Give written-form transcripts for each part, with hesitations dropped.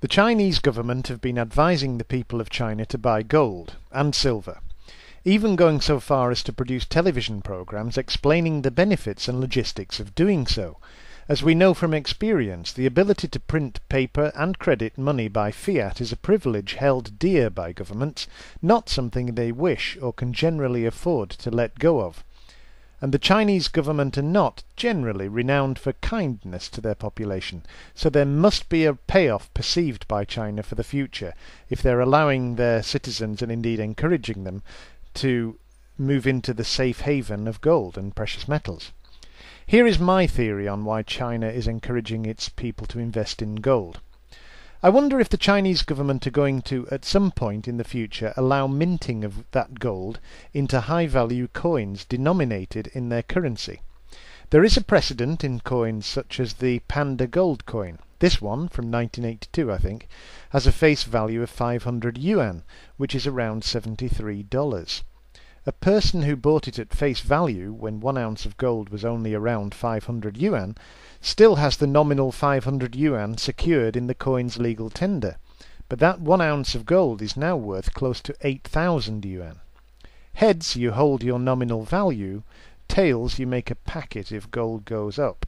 The Chinese government have been advising the people of China to buy gold and silver, even going so far as to produce television programs explaining the benefits and logistics of doing so. As we know from experience, the ability to print paper and credit money by fiat is a privilege held dear by governments, not something they wish or can generally afford to let go of. And the Chinese government are not generally renowned for kindness to their population, so there must be a payoff perceived by China for the future if they're allowing their citizens, and indeed encouraging them, to move into the safe haven of gold and precious metals. Here is my theory on why China is encouraging its people to invest in gold. I wonder if the Chinese government are going to, at some point in the future, allow minting of that gold into high-value coins denominated in their currency. There is a precedent in coins such as the Panda Gold Coin. This one, from 1982 I think, has a face value of 500 yuan, which is around $73. A person who bought it at face value, when 1 ounce of gold was only around 500 yuan, still has the nominal 500 yuan secured in the coin's legal tender, but that 1 ounce of gold is now worth close to 8,000 yuan. Heads, you hold your nominal value; tails, you make a packet if gold goes up.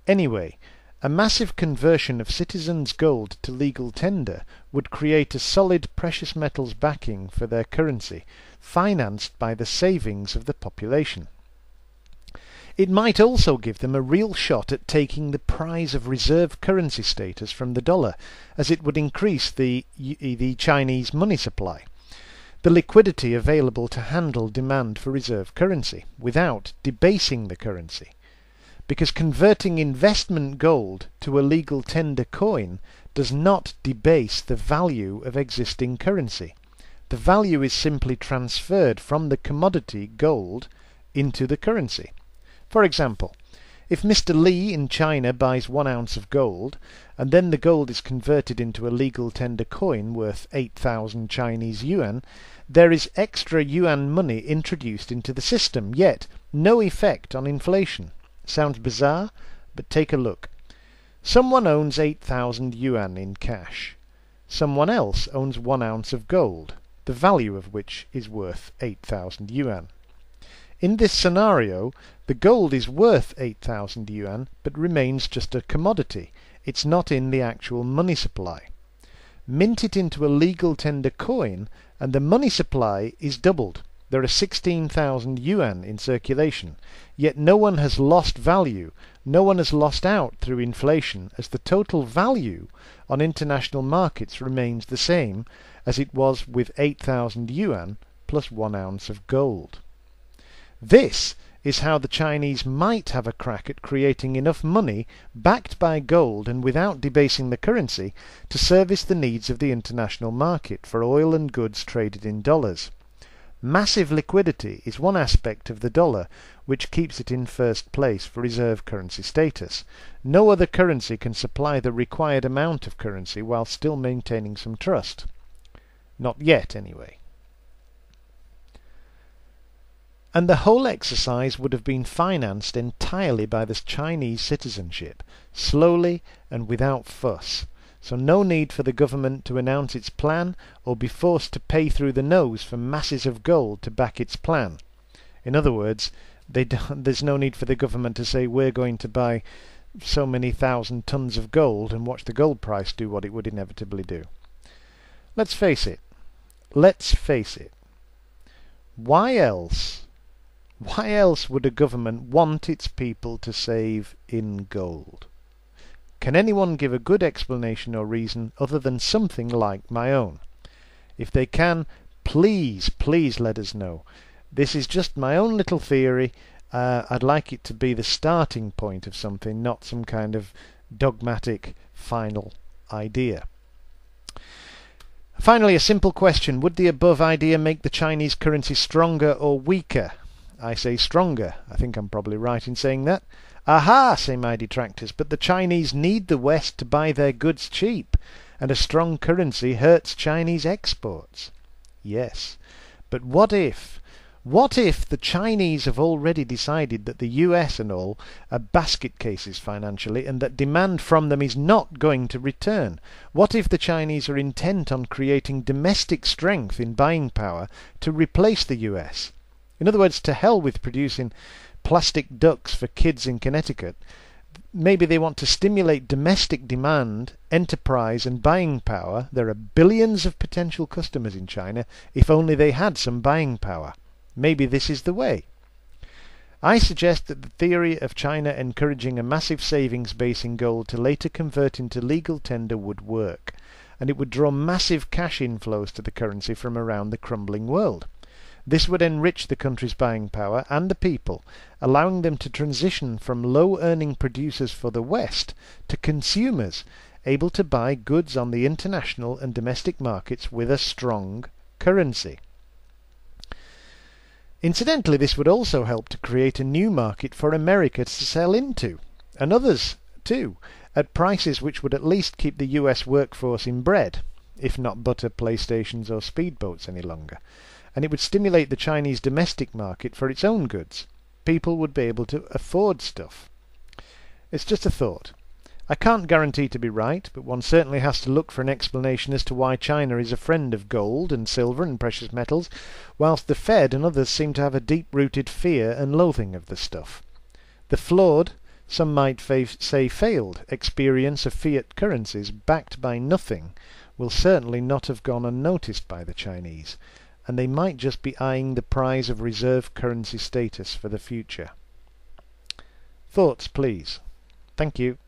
Anyway, a massive conversion of citizens' gold to legal tender would create a solid precious metals backing for their currency, financed by the savings of the population. It might also give them a real shot at taking the prize of reserve currency status from the dollar, as it would increase the Chinese money supply, the liquidity available to handle demand for reserve currency, without debasing the currency. Because converting investment gold to a legal tender coin does not debase the value of existing currency. The value is simply transferred from the commodity gold into the currency. For example, if Mr. Li in China buys 1 ounce of gold, and then the gold is converted into a legal tender coin worth 8,000 Chinese yuan, there is extra yuan money introduced into the system, yet no effect on inflation. Sounds bizarre, but take a look. Someone owns 8,000 yuan in cash. Someone else owns 1 ounce of gold, the value of which is worth 8,000 yuan. In this scenario, the gold is worth 8,000 yuan, but remains just a commodity. It's not in the actual money supply. Mint it into a legal tender coin, and the money supply is doubled. There are 16,000 yuan in circulation, yet no one has lost value, no one has lost out through inflation, as the total value on international markets remains the same as it was with 8,000 yuan plus 1 ounce of gold. This is how the Chinese might have a crack at creating enough money backed by gold and without debasing the currency to service the needs of the international market for oil and goods traded in dollars. Massive liquidity is one aspect of the dollar which keeps it in first place for reserve currency status. No other currency can supply the required amount of currency while still maintaining some trust. Not yet, anyway. And the whole exercise would have been financed entirely by the Chinese citizenship, slowly and without fuss. So no need for the government to announce its plan or be forced to pay through the nose for masses of gold to back its plan. In other words, there's no need for the government to say we're going to buy so many thousand tons of gold and watch the gold price do what it would inevitably do. Let's face it. Why else would a government want its people to save in gold? Can anyone give a good explanation or reason other than something like my own? If they can, please let us know. This is just my own little theory. I'd like it to be the starting point of something, not some kind of dogmatic final idea. Finally, a simple question. Would the above idea make the Chinese currency stronger or weaker? I say stronger. I think I'm probably right in saying that. Aha, say my detractors, but the Chinese need the West to buy their goods cheap, and a strong currency hurts Chinese exports. Yes, but what if What if the Chinese have already decided that the US and all are basket cases financially, and that demand from them is not going to return? What if the Chinese are intent on creating domestic strength in buying power to replace the US? In other words, to hell with producing plastic ducks for kids in Connecticut. Maybe they want to stimulate domestic demand, enterprise and buying power. There are billions of potential customers in China if only they had some buying power. Maybe this is the way. I suggest that the theory of China encouraging a massive savings base in gold to later convert into legal tender would work, and it would draw massive cash inflows to the currency from around the crumbling world. This would enrich the country's buying power and the people, allowing them to transition from low-earning producers for the West to consumers able to buy goods on the international and domestic markets with a strong currency. Incidentally, this would also help to create a new market for America to sell into, and others too, at prices which would at least keep the US workforce in bread, if not butter PlayStations or speedboats any longer. And it would stimulate the Chinese domestic market for its own goods. People would be able to afford stuff. It's just a thought. I can't guarantee to be right, but one certainly has to look for an explanation as to why China is a friend of gold and silver and precious metals, whilst the Fed and others seem to have a deep-rooted fear and loathing of the stuff. The flawed, some might say failed, experience of fiat currencies backed by nothing will certainly not have gone unnoticed by the Chinese, and they might just be eyeing the prize of reserve currency status for the future. Thoughts, please. Thank you.